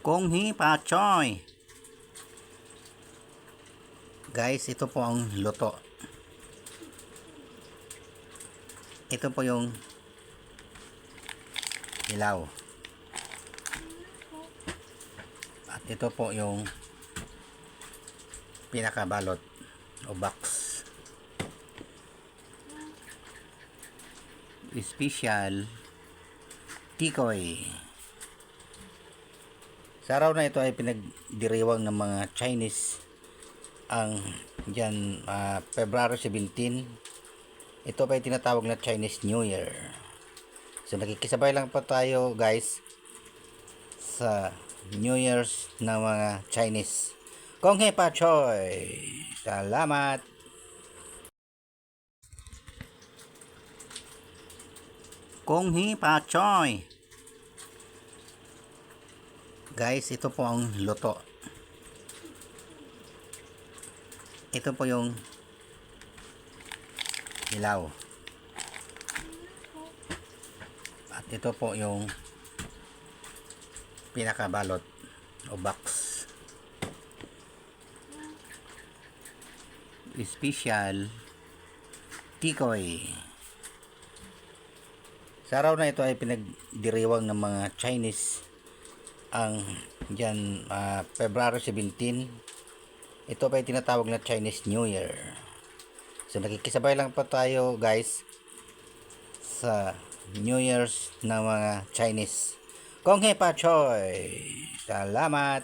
Kung Hi Pa Choy. Guys, ito po ang luto. Ito po yung hilaw. At ito po yung pinakabalot o box. Special tikoy. Sa araw na ito ay pinagdiriwang ng mga Chinese ang dyan February 17. Ito pa ay tinatawag na Chinese New Year. So nakikisabay lang po tayo guys sa New Year's ng mga Chinese. Kung Hi Pa Choy. Salamat. Kung Hi Pa Choy. Guys, ito po ang luto. Ito po yung hilaw. At ito po yung pinakabalot o box. Special tikoy. Sa araw na ito ay pinagdiriwang ng mga Chinese ang dyan February 17. Ito pa ay tinatawag na Chinese New Year. So nakikisabay lang po tayo guys sa New Year's ng mga Chinese. Kung Hi Pa Choy. Salamat.